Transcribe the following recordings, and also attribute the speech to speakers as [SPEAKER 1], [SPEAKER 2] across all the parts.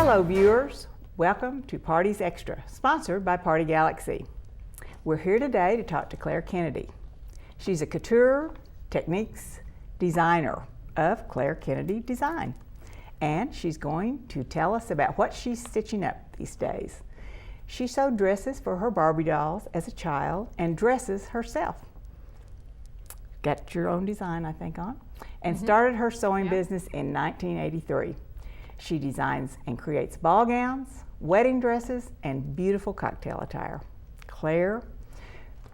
[SPEAKER 1] Hello viewers, welcome to Parties Extra, sponsored by Party Galaxy. We're here today to talk to Claire Kennedy. She's a couture techniques designer of Claire Kennedy Design, and she's going to tell us about what she's stitching up these days. She sewed dresses for her Barbie dolls as a child and dresses herself. Got your own design, I think, on, and started her sewing business in 1983. She designs and creates ball gowns, wedding dresses, and beautiful cocktail attire. Claire,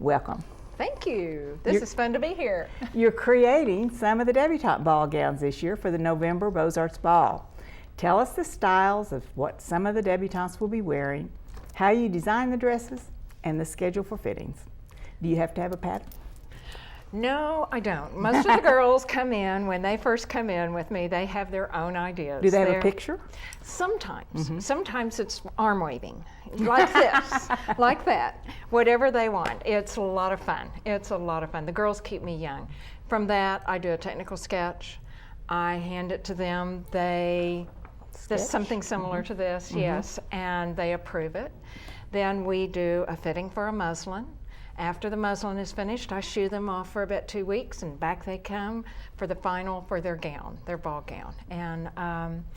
[SPEAKER 1] welcome.
[SPEAKER 2] Thank you. This is fun to be here.
[SPEAKER 1] You're creating some of the debutante ball gowns this year for the November Beaux Arts Ball. Tell us the styles of what some of the debutantes will be wearing, how you design the dresses, and the schedule for fittings. Do you have to have a pattern?
[SPEAKER 2] No, I don't. Most of the girls come in, when they first come in with me, they have their own ideas.
[SPEAKER 1] Do they have a picture?
[SPEAKER 2] Sometimes. Sometimes it's arm waving, like this, like that, whatever they want. It's a lot of fun. It's a lot of fun. The girls keep me young. From that, I do a technical sketch. I hand it to them. They, this something similar to this, yes, and they approve it. Then we do a fitting for a muslin. After the muslin is finished, I shoe them off for about 2 weeks, and back they come for the final for their gown, their ball gown. And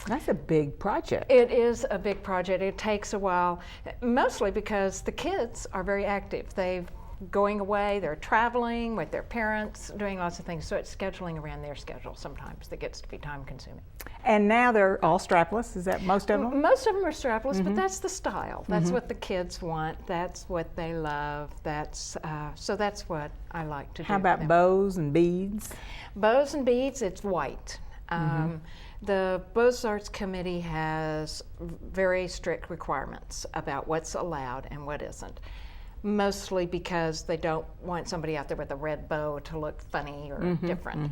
[SPEAKER 1] that's a big project.
[SPEAKER 2] It is a big project. It takes a while, mostly because the kids are very active. They've going away, they're traveling with their parents, doing lots of things, so it's scheduling around their schedule sometimes that gets to be time consuming.
[SPEAKER 1] And now they're all strapless, is that most of them?
[SPEAKER 2] Most of them are strapless, but that's the style. That's what the kids want, that's what they love, that's so that's what I like to do.
[SPEAKER 1] How about bows and beads?
[SPEAKER 2] Bows and beads, it's white. The Beaux Arts Committee has very strict requirements about what's allowed and what isn't. Mostly because they don't want somebody out there with a red bow to look funny or different.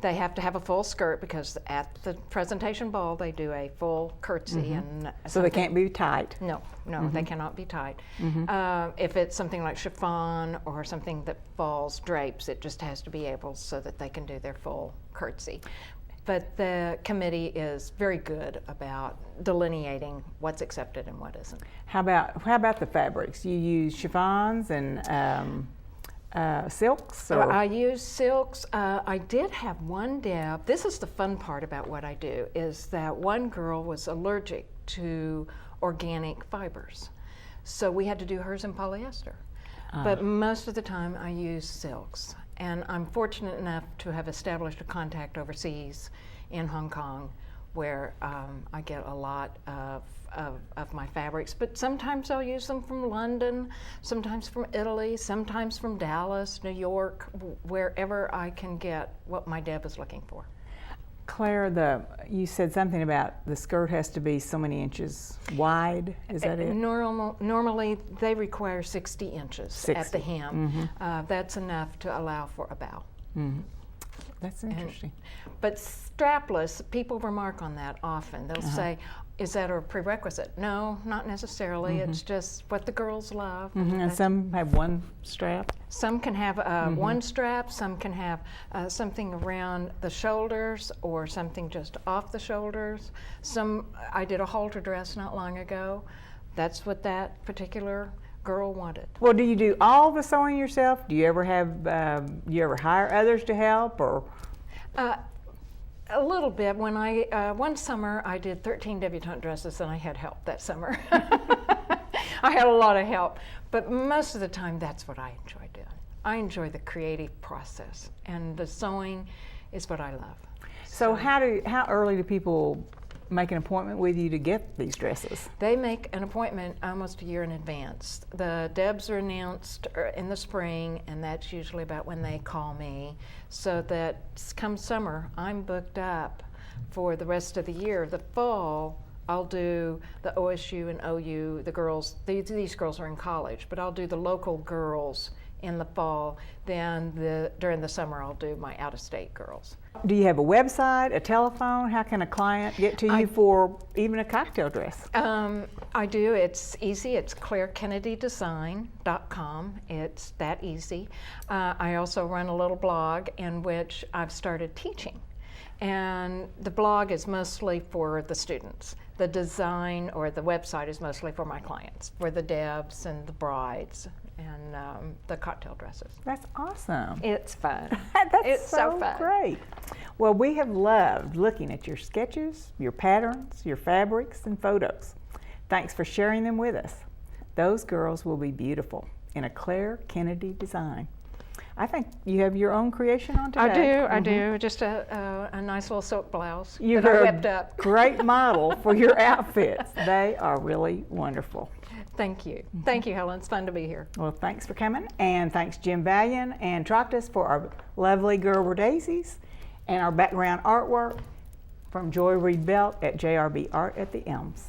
[SPEAKER 2] They have to have a full skirt because at the presentation ball they do a full curtsy. And
[SPEAKER 1] so they can't be tight?
[SPEAKER 2] No, they cannot be tight. If it's something like chiffon or something that falls drapes, it just has to be able so that they can do their full curtsy. But the committee is very good about delineating what's accepted and what isn't.
[SPEAKER 1] How about the fabrics? You use chiffons and silks? Or?
[SPEAKER 2] I use silks. I did have one deb. This is the fun part about what I do, is that one girl was allergic to organic fibers. So we had to do hers in polyester. But most of the time I use silks. And I'm fortunate enough to have established a contact overseas in Hong Kong where I get a lot of my fabrics. But sometimes I'll use them from London, sometimes from Italy, sometimes from Dallas, New York, wherever I can get what my deb is looking for.
[SPEAKER 1] Claire, you said something about the skirt has to be so many inches wide. Is that it?
[SPEAKER 2] Normally, they require 60 inches
[SPEAKER 1] 60.
[SPEAKER 2] at the hem. That's enough to allow for a bow.
[SPEAKER 1] That's interesting.
[SPEAKER 2] But strapless, people remark on that often. They'll say, is that a prerequisite? No, not necessarily. It's just what the girls love.
[SPEAKER 1] And some have one strap?
[SPEAKER 2] Some can have one strap, some can have something around the shoulders or something just off the shoulders. I did a halter dress not long ago. That's what that particular girl wanted.
[SPEAKER 1] Well, do you do all the sewing yourself? Do you ever hire others to help, or?
[SPEAKER 2] A little bit. When one summer I did 13 debutante dresses and I had help that summer. I had a lot of help, but most of the time that's what I enjoy doing. I enjoy the creative process, and the sewing is what I love.
[SPEAKER 1] So how early do people make an appointment with you to get these dresses?
[SPEAKER 2] They make an appointment almost a year in advance. The debs are announced in the spring, and that's usually about when they call me, so that come summer I'm booked up for the rest of the year. The fall I'll do the OSU and OU, the girls, these girls are in college, but I'll do the local girls in the fall. Then during the summer I'll do my out-of-state girls.
[SPEAKER 1] Do you have a website, a telephone? How can a client get to you for even a cocktail dress?
[SPEAKER 2] I do. It's easy. It's clairekennedydesign.com. It's that easy. I also run a little blog in which I've started teaching. And the blog is mostly for the students. The design or the website is mostly for my clients, for the debs and the brides and the cocktail dresses.
[SPEAKER 1] That's awesome.
[SPEAKER 2] It's fun.
[SPEAKER 1] That's
[SPEAKER 2] so fun.
[SPEAKER 1] Great. Well, we have loved looking at your sketches, your patterns, your fabrics, and photos. Thanks for sharing them with us. Those girls will be beautiful in a Claire Kennedy design. I think you have your own creation on today.
[SPEAKER 2] I do. Just a nice little silk blouse
[SPEAKER 1] You're
[SPEAKER 2] that I whipped up.
[SPEAKER 1] Great model for your outfits. They are really wonderful.
[SPEAKER 2] Thank you. Thank you, Helen. It's fun to be here.
[SPEAKER 1] Well, thanks for coming. And thanks Jim Valian and Trochtas for our lovely Gerber daisies and our background artwork from Joy Reed Belt at JRB Art at the Elms.